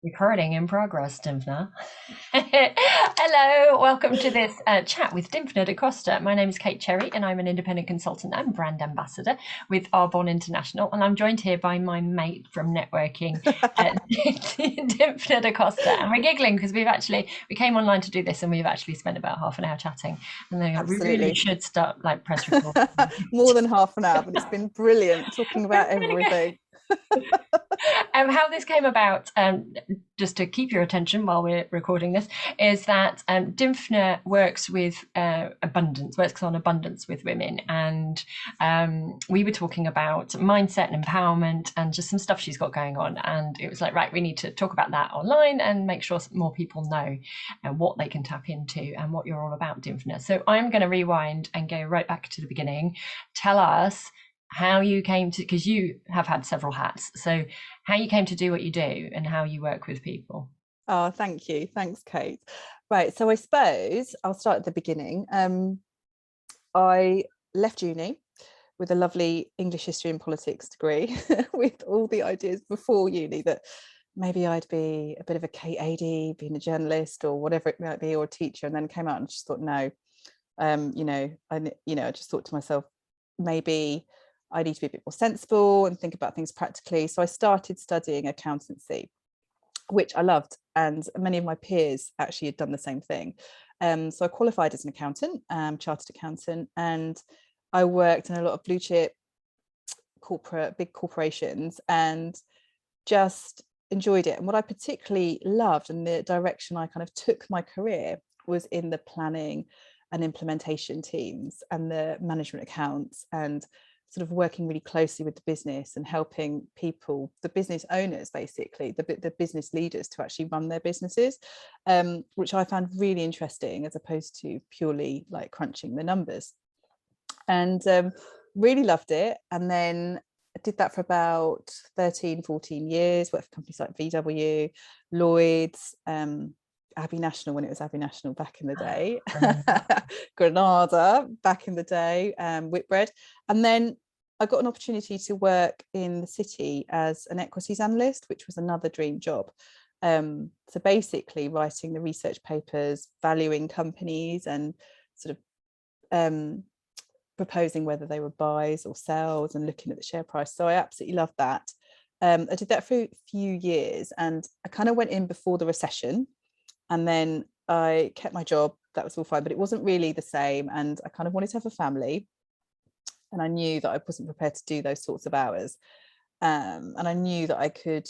Recording in progress, Dymphna. Hello, welcome to this chat with Dymphna DCosta. My name is Kate Cherry and I'm an independent consultant and brand ambassador with Arbonne International. And I'm joined here by my mate from networking, Dymphna DCosta. And we're giggling because we came online to do this and we've actually spent about half an hour chatting. And then we really should start like press record. More than half an hour, but it's been brilliant talking about everything. How this came about, just to keep your attention while we're recording this, is that Dymphna works on abundance with women, and we were talking about mindset and empowerment and just some stuff she's got going on, and it was like, right, we need to talk about that online and make sure more people know what they can tap into and what you're all about, Dymphna. So I'm going to rewind and go right back to the beginning. Tell us how you came to, because you have had several hats, so how you came to do what you do and how you work with people. Oh, thank you. Thanks, Kate. Right, so I suppose I'll start at the beginning. I left uni with a lovely English history and politics degree with all the ideas before uni that maybe I'd be a bit of a KAD, being a journalist or whatever it might be, or a teacher, and then came out and just thought, no, I just thought to myself, maybe I need to be a bit more sensible and think about things practically. So I started studying accountancy, which I loved. And many of my peers actually had done the same thing. So I qualified as an accountant, chartered accountant, and I worked in a lot of blue chip big corporations and just enjoyed it. And what I particularly loved and the direction I kind of took my career was in the planning and implementation teams and the management accounts, and sort of working really closely with the business and helping people, the business owners, basically the business leaders, to actually run their businesses, which I found really interesting as opposed to purely like crunching the numbers, and really loved it. And then I did that for about 13-14 years, worked for companies like VW, Lloyd's, Abbey National when it was Abbey National back in the day, Granada back in the day, Whitbread. And then I got an opportunity to work in the city as an equities analyst, which was another dream job. So basically writing the research papers, valuing companies and sort of proposing whether they were buys or sells and looking at the share price. So I absolutely loved that. I did that for a few years and I kind of went in before the recession. And then I kept my job. That was all fine, but it wasn't really the same. And I kind of wanted to have a family. And I knew that I wasn't prepared to do those sorts of hours. And I knew that I could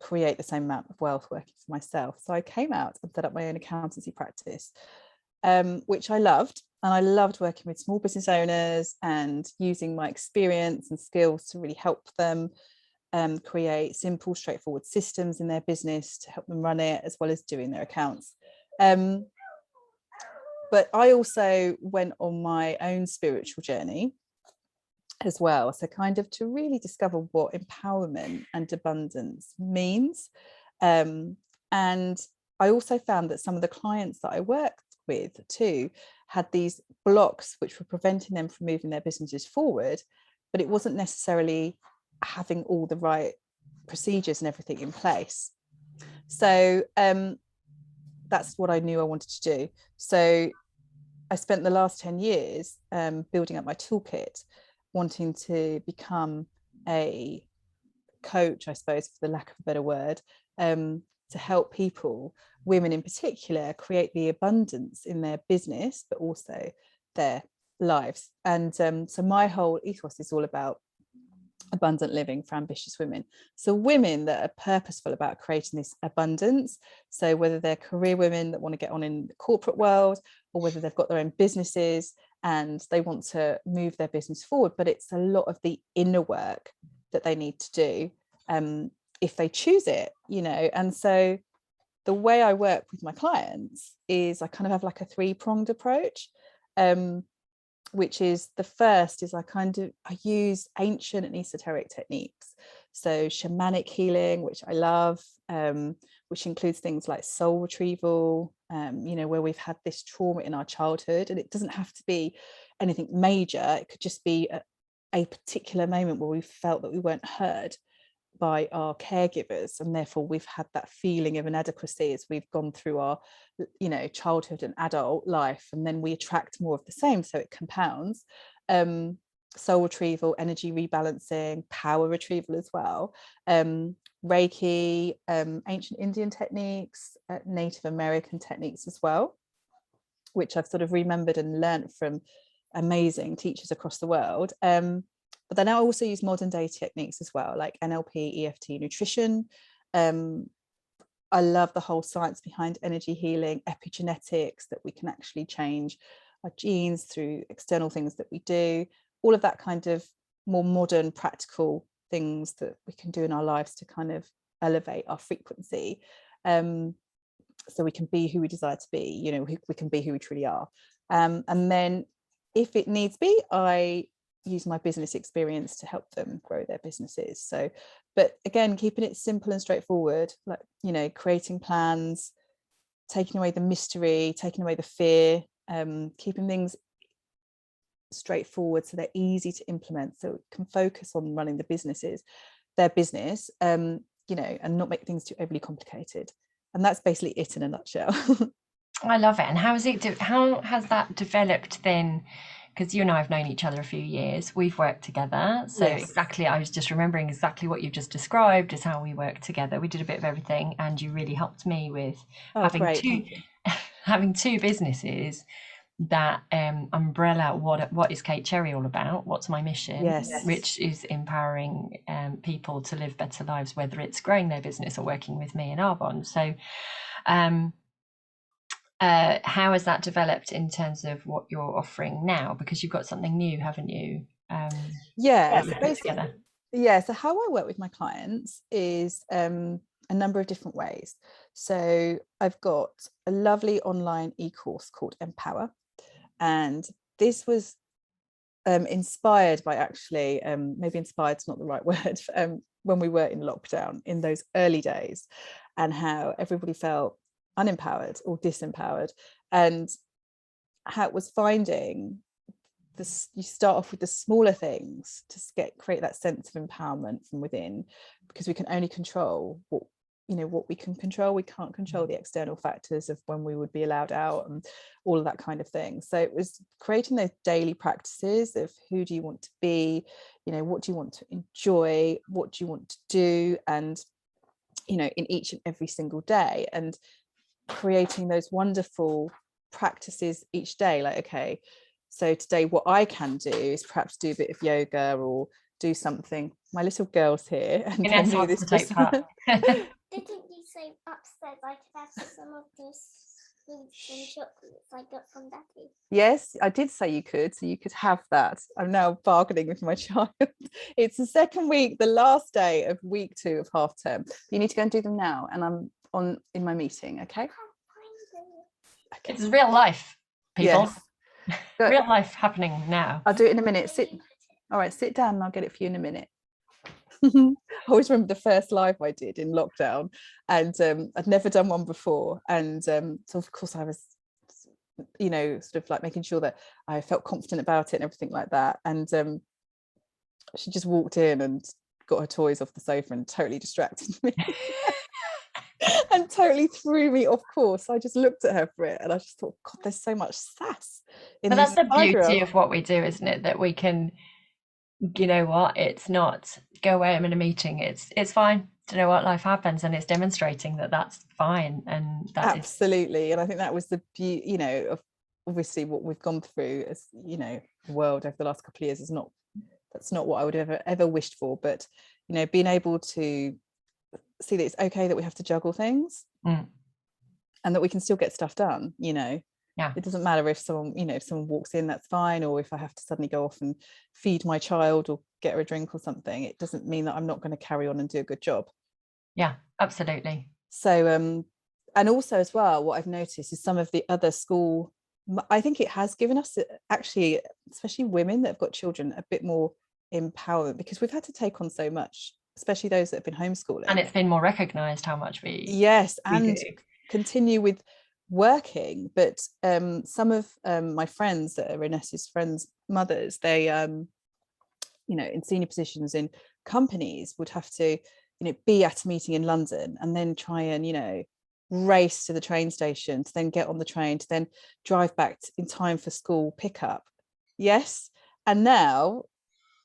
create the same amount of wealth working for myself. So I came out and set up my own accountancy practice, which I loved. And I loved working with small business owners and using my experience and skills to really help them create simple, straightforward systems in their business to help them run it, as well as doing their accounts. But I also went on my own spiritual journey as well. So kind of to really discover what empowerment and abundance means. And I also found that some of the clients that I worked with too had these blocks which were preventing them from moving their businesses forward, but it wasn't necessarily having all the right procedures and everything in place. So that's what I knew I wanted to do. So I spent the last 10 years building up my toolkit, wanting to become a coach, I suppose, for the lack of a better word, to help people, women in particular, create the abundance in their business, but also their lives. And so my whole ethos is all about abundant living for ambitious women. So women that are purposeful about creating this abundance. So whether they're career women that want to get on in the corporate world, or whether they've got their own businesses and they want to move their business forward, but it's a lot of the inner work that they need to do if they choose it, And so the way I work with my clients is I kind of have like a three-pronged approach. Which is, the first is I use ancient and esoteric techniques. So shamanic healing, which I love, which includes things like soul retrieval, where we've had this trauma in our childhood, and it doesn't have to be anything major. It could just be a particular moment where we felt that we weren't heard. by our caregivers, and therefore we've had that feeling of inadequacy as we've gone through our, you know, childhood and adult life, and then we attract more of the same, so it compounds. Soul retrieval, energy rebalancing, power retrieval as well, Reiki, ancient Indian techniques, Native American techniques as well, which I've sort of remembered and learnt from amazing teachers across the world. But then I also use modern day techniques as well, like NLP, EFT, nutrition. I love the whole science behind energy healing, epigenetics, that we can actually change our genes through external things that we do, all of that kind of more modern, practical things that we can do in our lives to kind of elevate our frequency. So we can be who we desire to be, you know, we can be who we truly are. And then if it needs be, I use my business experience to help them grow their businesses. So, but again, keeping it simple and straightforward, like, you know, creating plans, taking away the mystery, taking away the fear, keeping things straightforward so they're easy to implement, so we can focus on running their business, you know, and not make things too overly complicated. And that's basically it in a nutshell. I love it. And how has that developed then? Because you and I have known each other a few years. We've worked together. So Yes. exactly, I was just remembering exactly what you've just described is how we worked together. We did a bit of everything, and you really helped me with Oh, great. Thank you. having two businesses that umbrella what is Kate Cherry all about? What's my mission? Yes. Which is empowering people to live better lives, whether it's growing their business or working with me in Arbonne. So how has that developed in terms of what you're offering now? Because you've got something new, haven't you? Yeah, so basically, yeah. So how I work with my clients is a number of different ways. So I've got a lovely online e-course called Empower, and this was inspired by, actually, maybe inspired's not the right word, when we were in lockdown in those early days, and how everybody felt unempowered or disempowered, and how it was finding this, you start off with the smaller things to create that sense of empowerment from within, because we can only control what we can control. We can't control the external factors of when we would be allowed out and all of that kind of thing. So it was creating those daily practices of who do you want to be, what do you want to enjoy, what do you want to do, and in each and every single day, and creating those wonderful practices each day. Like, okay, so today what I can do is perhaps do a bit of yoga or do something. My little girl's here, and I knew this was Didn't you say upstairs I could have some of this sweets and chocolates I got from Daddy? Yes, I did say you could, so you could have that. I'm now bargaining with my child. It's the second week, the last day of week 2 of half term. You need to go and do them now, and I'm in my meeting. Okay. Okay. It's real life, people. Yes. Real life happening now. I'll do it in a minute. All right, sit down and I'll get it for you in a minute. I always remember the first live I did in lockdown, and I'd never done one before, and so of course I was sort of like making sure that I felt confident about it and everything like that, and she just walked in and got her toys off the sofa and totally distracted me and totally threw me off course. I just looked at her for it and I just thought, God, there's so much sass in but this. that's the beauty of what we do, isn't it? That we can, it's not go away, I'm in a meeting, it's fine. Do you know what? Life happens, and it's demonstrating that that's fine, and that absolutely. And I think that was the beauty, of obviously what we've gone through as the world over the last couple of years that's not what I would have ever wished for, but being able to see that it's okay that we have to juggle things, and that we can still get stuff done. Yeah. It doesn't matter if someone walks in, that's fine, or if I have to suddenly go off and feed my child or get her a drink or something, it doesn't mean that I'm not going to carry on and do a good job. Yeah, absolutely. So and also as well, what I've noticed is some of the other school, I think it has given us, actually, especially women that have got children, a bit more empowerment, because we've had to take on so much, especially those that have been homeschooling, and it's been more recognized how much we and do. Continue with working. But some of my friends that are Ines' friends' mothers, they in senior positions in companies would have to be at a meeting in London and then try and race to the train station to then get on the train to then drive back in time for school pickup. Yes. And now,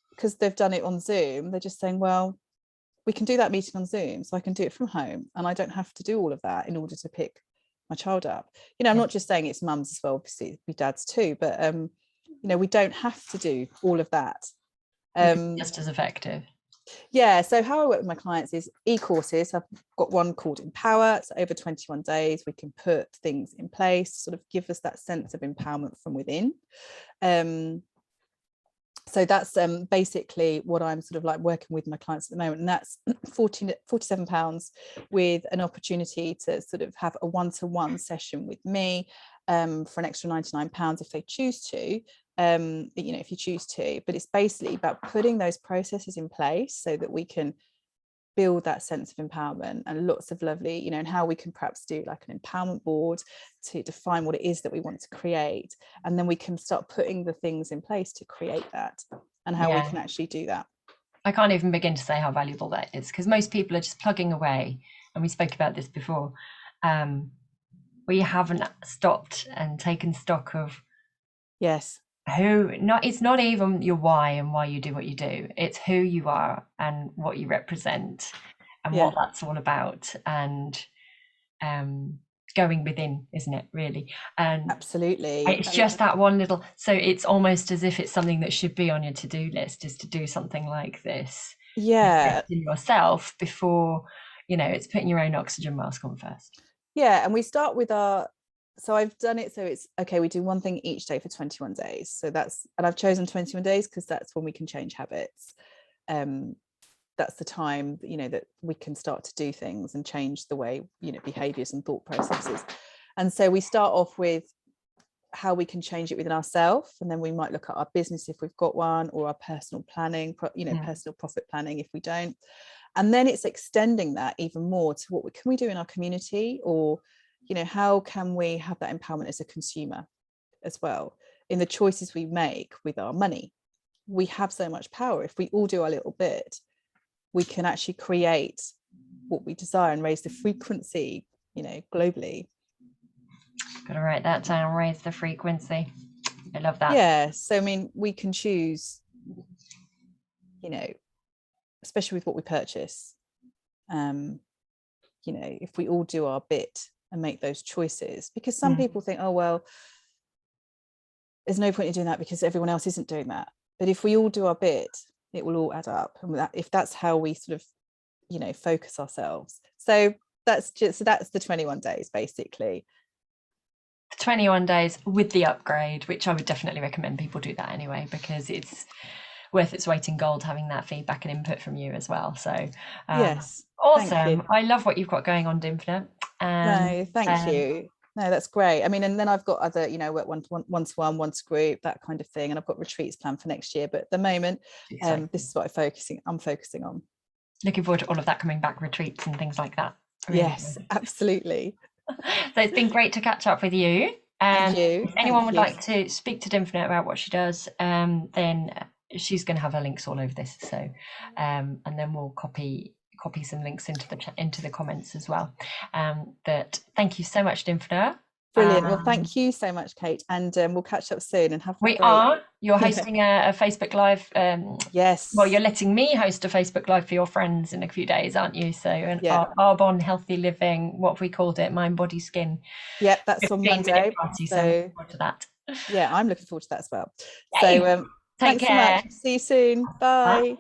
because they've done it on Zoom, they're just saying, well, we can do that meeting on Zoom, so I can do it from home and I don't have to do all of that in order to pick my child up. I'm not just saying it's mums as well, obviously it'd be dads too, but we don't have to do all of that. Just as effective. Yeah, so how I work with my clients is e-courses. I've got one called Empower. It's over 21 days. We can put things in place, sort of give us that sense of empowerment from within. So that's basically what I'm sort of like working with my clients at the moment. And that's £47 with an opportunity to sort of have a one-to-one session with me for an extra £99 if they choose to. If you choose to, but it's basically about putting those processes in place so that we can build that sense of empowerment, and lots of lovely, and how we can perhaps do like an empowerment board to define what it is that we want to create, and then we can start putting the things in place to create that, and how we can actually do that. I can't even begin to say how valuable that is, because most people are just plugging away, and we spoke about this before. We haven't stopped and taken stock of it's not even your why and why you do what you do, it's who you are and what you represent and what that's all about, and going within, isn't it, really? And absolutely, it's just that one little, so it's almost as if it's something that should be on your to-do list, is to do something like this in yourself before it's putting your own oxygen mask on first. And we start with so I've done it, so it's okay, we do one thing each day for 21 days. So and I've chosen 21 days because that's when we can change habits. That's the time, that we can start to do things and change the way, behaviors and thought processes. And so we start off with how we can change it within ourselves, and then we might look at our business if we've got one, or our personal planning, personal profit planning if we don't. And then it's extending that even more to what can we do in our community, or how can we have that empowerment as a consumer as well in the choices we make with our money. We have so much power. If we all do our little bit, we can actually create what we desire and raise the frequency, globally. Gotta write that down, raise the frequency. I love that. So I mean, we can choose, especially with what we purchase, if we all do our bit and make those choices, because some people think, oh well, there's no point in doing that because everyone else isn't doing that. But if we all do our bit, it will all add up, and if that's how we sort of focus ourselves. So that's the 21 days basically. 21 days with the upgrade, which I would definitely recommend people do that anyway, because it's worth its weight in gold having that feedback and input from you as well. So yes, awesome. I love what you've got going on, Dymphna. No, thank you. No, that's great. I mean, and then I've got other, work one-to-one, one-to-group, that kind of thing, and I've got retreats planned for next year. But at the moment, this is what I'm focusing on. Looking forward to all of that coming back, retreats and things like that. Really. Yes, absolutely. So it's been great to catch up with you. And you. If anyone would like to speak to Dymphna about what she does, then she's going to have her links all over this. So, and then we'll copy some links into the comments as well. But thank you so much, Dymphna. Brilliant. Well, thank you so much, Kate, and we'll catch up soon and have a great... You're hosting a Facebook Live. Yes. Well, you're letting me host a Facebook Live for your friends in a few days, aren't you? So Arbonne Healthy Living, what have we called it? Mind, Body, Skin. Yep, that's on Monday. Party, so looking forward to that. Yeah, I'm looking forward to that as well. Yay. So thanks so much. See you soon. Bye.